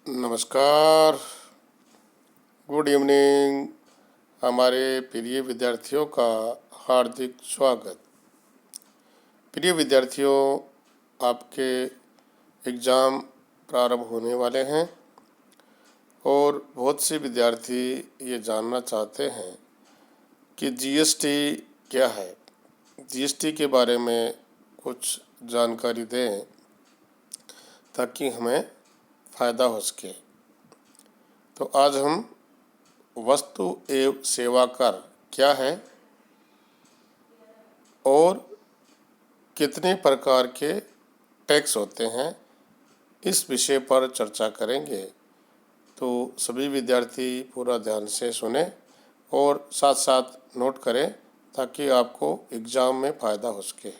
नमस्कार, good evening. हमारे प्रिय विद्यार्थियों का हार्दिक स्वागत। प्रिय विद्यार्थियों, आपके एग्ज़ाम प्रारंभ होने वाले हैं और बहुत से विद्यार्थी ये जानना चाहते हैं कि जीएसटी क्या है। जीएसटी के बारे में कुछ जानकारी दें ताकि हमें फ़ायदा हो सके। तो आज हम वस्तु एवं सेवा कर क्या है और कितने प्रकार के टैक्स होते हैं, इस विषय पर चर्चा करेंगे। तो सभी विद्यार्थी पूरा ध्यान से सुने और साथ साथ नोट करें ताकि आपको एग्ज़ाम में फ़ायदा हो सके।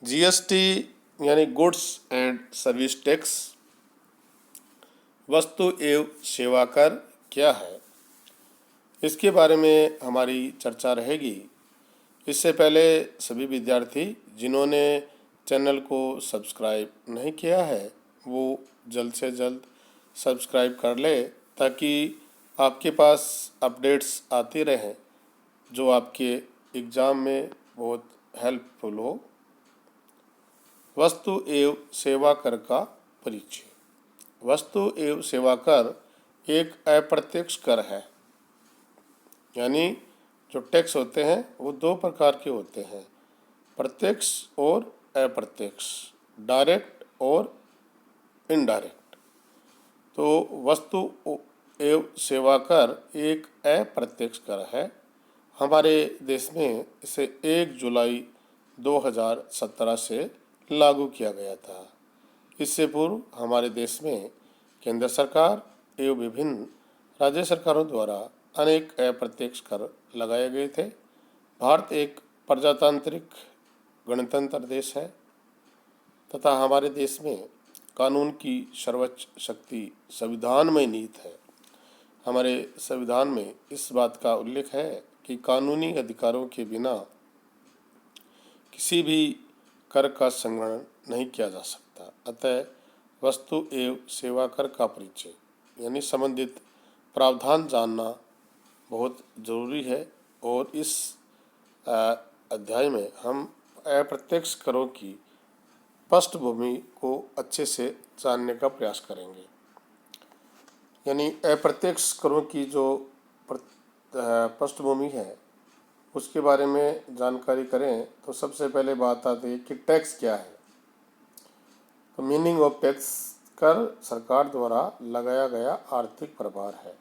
जीएसटी यानी गुड्स एंड सर्विस टैक्स, वस्तु एवं सेवा कर क्या है, इसके बारे में हमारी चर्चा रहेगी। इससे पहले सभी विद्यार्थी जिन्होंने चैनल को सब्सक्राइब नहीं किया है वो जल्द से जल्द सब्सक्राइब कर ले ताकि आपके पास अपडेट्स आती रहें जो आपके एग्ज़ाम में बहुत हेल्पफुल हो। वस्तु एवं सेवा कर का परिचय। वस्तु एवं सेवा कर एक अप्रत्यक्ष कर है, यानी जो टैक्स होते हैं वो दो प्रकार के होते हैं, प्रत्यक्ष और अप्रत्यक्ष, डायरेक्ट और इनडायरेक्ट। तो वस्तु एवं सेवा कर एक अप्रत्यक्ष कर है। हमारे देश में इसे 1 जुलाई 2017 से लागू किया गया था। इससे पूर्व हमारे देश में केंद्र सरकार एवं विभिन्न राज्य सरकारों द्वारा अनेक अप्रत्यक्ष कर लगाए गए थे। भारत एक प्रजातांत्रिक गणतंत्र देश है तथा हमारे देश में कानून की सर्वोच्च शक्ति संविधान में निहित है। हमारे संविधान में इस बात का उल्लेख है कि कानूनी अधिकारों के बिना किसी भी कर का संग्रहण नहीं किया जा सकता। अतः वस्तु एवं सेवा कर का परिचय यानी संबंधित प्रावधान जानना बहुत ज़रूरी है और इस अध्याय में हम अप्रत्यक्ष करों की पृष्ठभूमि को अच्छे से जानने का प्रयास करेंगे। यानी अप्रत्यक्ष करों की जो पृष्ठभूमि है उसके बारे में जानकारी करें तो सबसे पहले बात आती है कि टैक्स क्या है। तो मीनिंग ऑफ टैक्स, कर सरकार द्वारा लगाया गया आर्थिक प्रभार है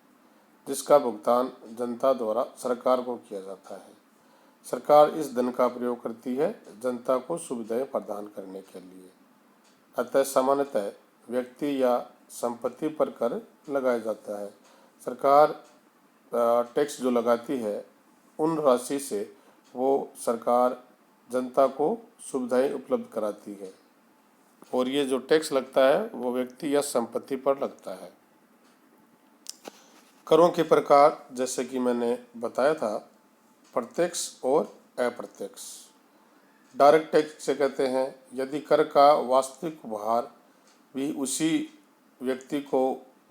जिसका भुगतान जनता द्वारा सरकार को किया जाता है। सरकार इस धन का प्रयोग करती है जनता को सुविधाएं प्रदान करने के लिए। अतः सामान्यतः व्यक्ति या संपत्ति पर कर लगाया जाता है। सरकार टैक्स जो लगाती है उन राशि से वो सरकार जनता को सुविधाएं उपलब्ध कराती है और ये जो टैक्स लगता है वो व्यक्ति या संपत्ति पर लगता है। करों के प्रकार जैसे कि मैंने बताया था, प्रत्यक्ष और अप्रत्यक्ष। डायरेक्ट टैक्स से कहते हैं यदि कर का वास्तविक भार भी उसी व्यक्ति को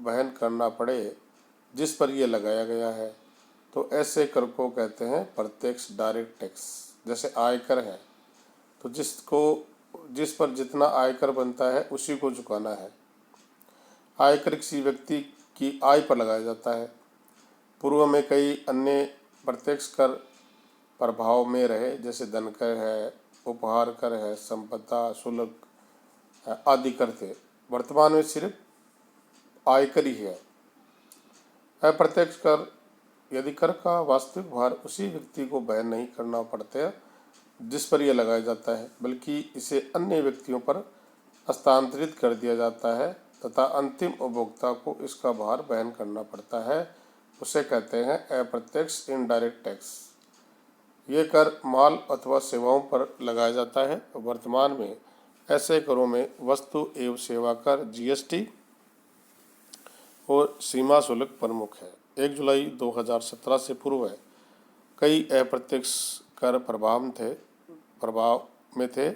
वहन करना पड़े जिस पर यह लगाया गया है तो ऐसे कर को कहते हैं प्रत्यक्ष डायरेक्ट टैक्स। जैसे आयकर है तो जिस पर जितना आयकर बनता है उसी को चुकाना है। आयकर किसी व्यक्ति की आय पर लगाया जाता है। पूर्व में कई अन्य प्रत्यक्ष कर प्रभाव में रहे जैसे धन कर है, उपहार कर है, संपदा शुल्क आदि कर थे। वर्तमान में सिर्फ आयकर ही है। अप्रत्यक्ष कर, यदि कर का वास्तविक भार उसी व्यक्ति को वहन नहीं करना पड़ता जिस पर यह लगाया जाता है बल्कि इसे अन्य व्यक्तियों पर हस्तांतरित कर दिया जाता है तथा अंतिम उपभोक्ता को इसका भार वहन करना पड़ता है, उसे कहते हैं अप्रत्यक्ष इनडायरेक्ट टैक्स। ये कर माल अथवा सेवाओं पर लगाया जाता है। वर्तमान में ऐसे करों में वस्तु एवं सेवा कर जीएसटी और सीमा शुल्क प्रमुख है। 1 जुलाई 2017 से पूर्व कई अप्रत्यक्ष कर प्रभाव में थे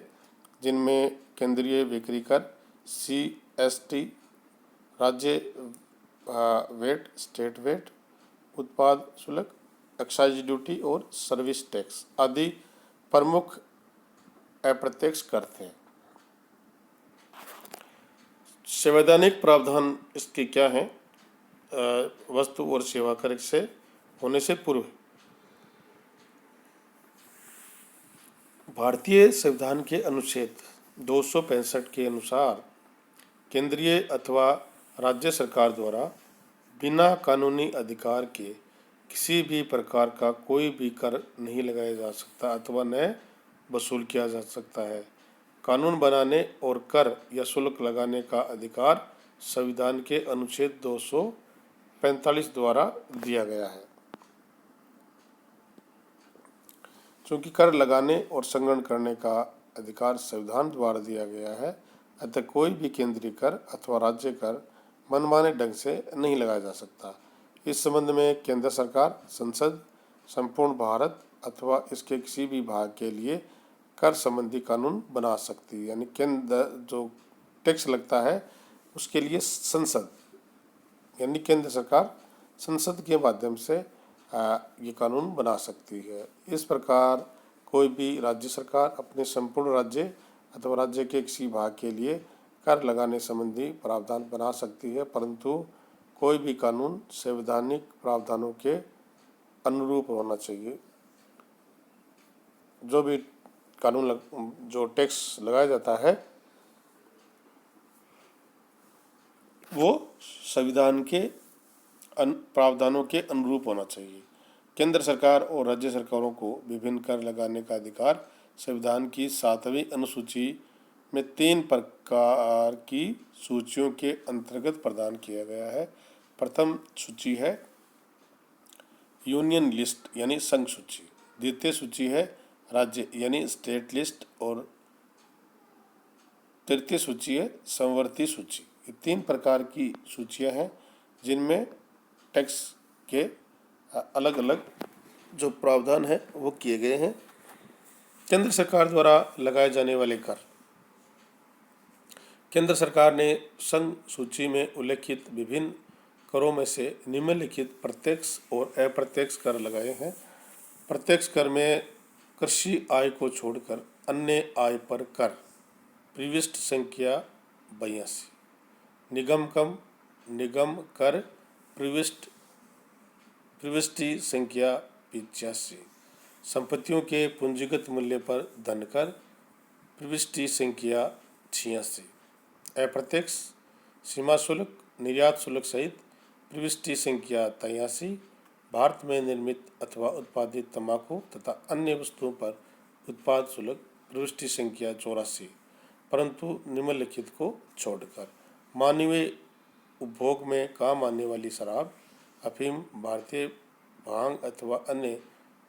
जिनमें केंद्रीय बिक्री कर, सीएसटी, राज्य वेट, स्टेट वेट, उत्पाद शुल्क, एक्साइज ड्यूटी और सर्विस टैक्स आदि प्रमुख अप्रत्यक्ष कर थे। संवैधानिक प्रावधान इसके क्या हैं? वस्तु और सेवा कर से होने से पूर्व भारतीय संविधान के अनुच्छेद 265 के अनुसार केंद्रीय अथवा राज्य सरकार द्वारा बिना कानूनी अधिकार के किसी भी प्रकार का कोई भी कर नहीं लगाया जा सकता अथवा न वसूल किया जा सकता है। कानून बनाने और कर या शुल्क लगाने का अधिकार संविधान के अनुच्छेद 245 द्वारा दिया गया है। चूँकि कर लगाने और संग्रहण करने का अधिकार संविधान द्वारा दिया गया है, अतः कोई भी केंद्रीय कर अथवा राज्य कर मनमाने ढंग से नहीं लगाया जा सकता। इस संबंध में केंद्र सरकार, संसद, संपूर्ण भारत अथवा इसके किसी भी भाग के लिए कर संबंधी कानून बना सकती है। यानी केंद्र जो टैक्स लगता है उसके लिए संसद यानी केंद्र सरकार संसद के माध्यम से ये कानून बना सकती है। इस प्रकार कोई भी राज्य सरकार अपने संपूर्ण राज्य अथवा राज्य के किसी भाग के लिए कर लगाने संबंधी प्रावधान बना सकती है, परंतु कोई भी कानून संवैधानिक प्रावधानों के अनुरूप होना चाहिए। जो भी कानून जो टैक्स लगाया जाता है वो संविधान के प्रावधानों के अनुरूप होना चाहिए। केंद्र सरकार और राज्य सरकारों को विभिन्न कर लगाने का अधिकार संविधान की 7वीं अनुसूची में 3 प्रकार की सूचियों के अंतर्गत प्रदान किया गया है। प्रथम सूची है यूनियन लिस्ट यानी संघ सूची, द्वितीय सूची है राज्य यानी स्टेट लिस्ट और तृतीय सूची है समवर्ती सूची। ये 3 प्रकार की सूचियां हैं जिनमें टैक्स के अलग अलग जो प्रावधान है वो किए गए हैं। केंद्र सरकार द्वारा लगाए जाने वाले कर। केंद्र सरकार ने संघ सूची में उल्लेखित विभिन्न करों में से निम्नलिखित प्रत्यक्ष और अप्रत्यक्ष कर लगाए हैं। प्रत्यक्ष कर में कृषि आय को छोड़कर अन्य आय पर कर प्रविष्टि संख्या 82, निगम कर प्रविष्टि संख्या 85, संपत्तियों के पूंजीगत मूल्य पर धन कर प्रविष्टि संख्या 86, अप्रत्यक्ष सीमा शुल्क, निर्यात शुल्क सहित प्रविष्टि संख्या 83, भारत में निर्मित अथवा उत्पादित तंबाकू तथा अन्य वस्तुओं पर उत्पाद शुल्क प्रविष्टि संख्या 84, परंतु निम्नलिखित को छोड़कर मानवीय उपभोग में काम आने वाली शराब, अफीम, भारतीय भांग अथवा अन्य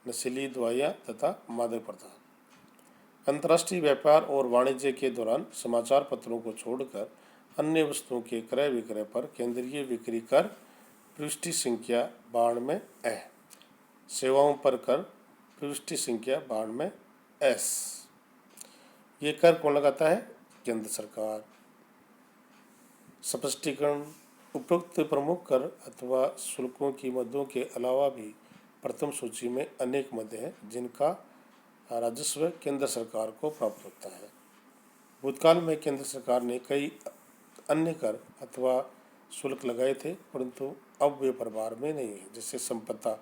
नशीली दवाइयाँ तथा मादक पदार्थ। अंतर्राष्ट्रीय व्यापार और वाणिज्य के दौरान समाचार पत्रों को छोड़कर अन्य वस्तुओं के क्रय विक्रय पर केंद्रीय बिक्री कर प्रविष्टि संख्या 92 है। सेवाओं पर कर प्रविष्टि संख्या 92 एस। ये कर कौन लगाता है? केंद्र सरकार। स्पष्टीकरण। उपरोक्त प्रमुख कर अथवा शुल्कों की मदों के अलावा भी प्रथम सूची में अनेक मद हैं जिनका राजस्व केंद्र सरकार को प्राप्त होता है। भूतकाल में केंद्र सरकार ने कई अन्य कर अथवा शुल्क लगाए थे, परंतु अब वे प्रभार में नहीं है। जैसे संपदा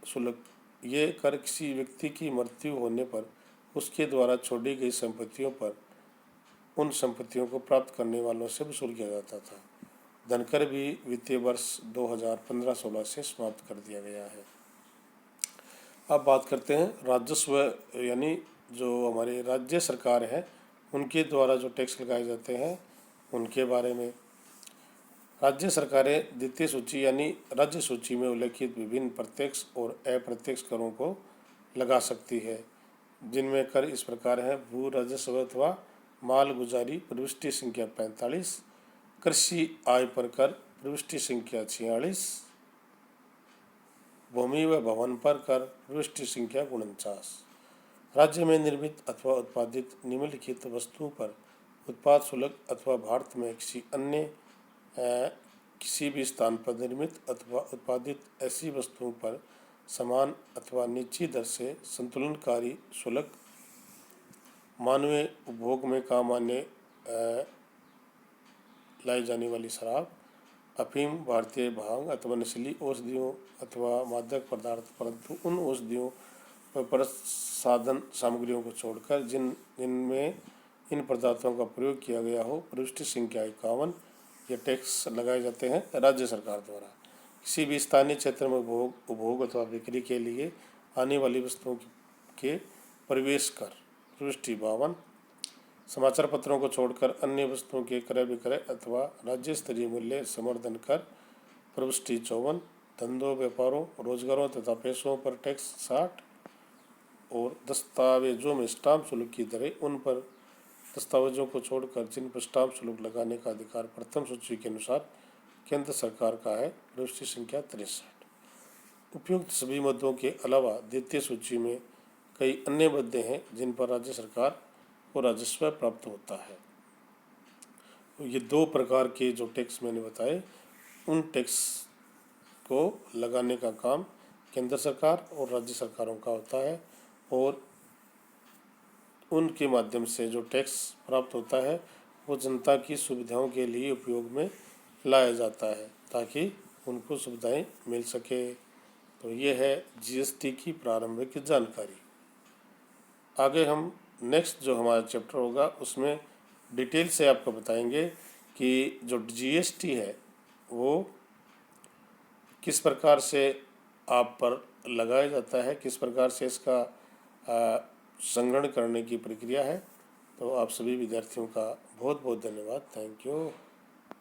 शुल्क, ये कर किसी व्यक्ति की मृत्यु होने पर उसके द्वारा छोड़ी गई संपत्तियों पर उन संपत्तियों को प्राप्त करने वालों से वसूल किया जाता था। धनकर भी वित्तीय वर्ष 2015-16 से समाप्त कर दिया गया है। अब बात करते हैं राजस्व यानी जो हमारे राज्य सरकार है उनके द्वारा जो टैक्स लगाए जाते हैं उनके बारे में। राज्य सरकारें द्वितीय सूची यानी राज्य सूची में उल्लेखित विभिन्न प्रत्यक्ष और अप्रत्यक्ष करों को लगा सकती है, जिनमें कर इस प्रकार है। भू राजस्व अथवा माल गुजारी प्रविष्टि संख्या 45, कृषि आय पर कर प्रविष्टि संख्या 46, भूमि व भवन पर कर प्रविष्टि संख्या 49, राज्य में निर्मित अथवा उत्पादित निम्नलिखित वस्तुओं पर उत्पाद शुल्क अथवा भारत में किसी भी स्थान पर निर्मित अथवा उत्पादित ऐसी वस्तुओं पर समान अथवा निश्चित दर से संतुलनकारी शुल्क, मानवीय उपभोग में काम आने लाई जाने वाली शराब, अफीम, भारतीय भांग अथवा नशीली औषधियों अथवा मादक पदार्थ, परंतु उन औषधियों पर साधन सामग्रियों को छोड़कर जिनमें इन पदार्थों का प्रयोग किया गया हो, प्रविष्टि संख्या 51, ये टैक्स लगाए जाते हैं राज्य सरकार द्वारा। किसी भी स्थानीय क्षेत्र में उपभोग अथवा बिक्री के लिए आने वाली वस्तुओं के प्रवेश कर, प्रविष्टि 52, समाचार पत्रों को छोड़कर अन्य वस्तुओं के क्रय विक्रय अथवा राज्य स्तरीय मूल्य संवर्धन कर, प्रविष्टि 54, धंधों, व्यापारों, रोजगारों तथा पेशों पर टैक्स 60 और दस्तावेजों में स्टाम्प शुल्क की दरें उन पर दस्तावेजों को छोड़कर जिन पर स्टाम्प शुल्क लगाने का अधिकार प्रथम सूची के अनुसार केंद्र सरकार का है, प्रविष्टि संख्या 63। उपयुक्त सभी मुद्दों के अलावा द्वितीय सूची में कई अन्य मुद्दे हैं जिन पर राज्य सरकार को राजस्व प्राप्त होता है। तो ये दो प्रकार के जो टैक्स मैंने बताए, उन टैक्स को लगाने का काम केंद्र सरकार और राज्य सरकारों का होता है और उनके माध्यम से जो टैक्स प्राप्त होता है वो जनता की सुविधाओं के लिए उपयोग में लाया जाता है ताकि उनको सुविधाएं मिल सके। तो ये है जीएसटी की प्रारंभिक जानकारी। आगे हम नेक्स्ट जो हमारा चैप्टर होगा उसमें डिटेल से आपको बताएंगे कि जो जीएसटी है वो किस प्रकार से आप पर लगाया जाता है, किस प्रकार से इसका संग्रहण करने की प्रक्रिया है। तो आप सभी विद्यार्थियों का बहुत बहुत धन्यवाद। Thank you.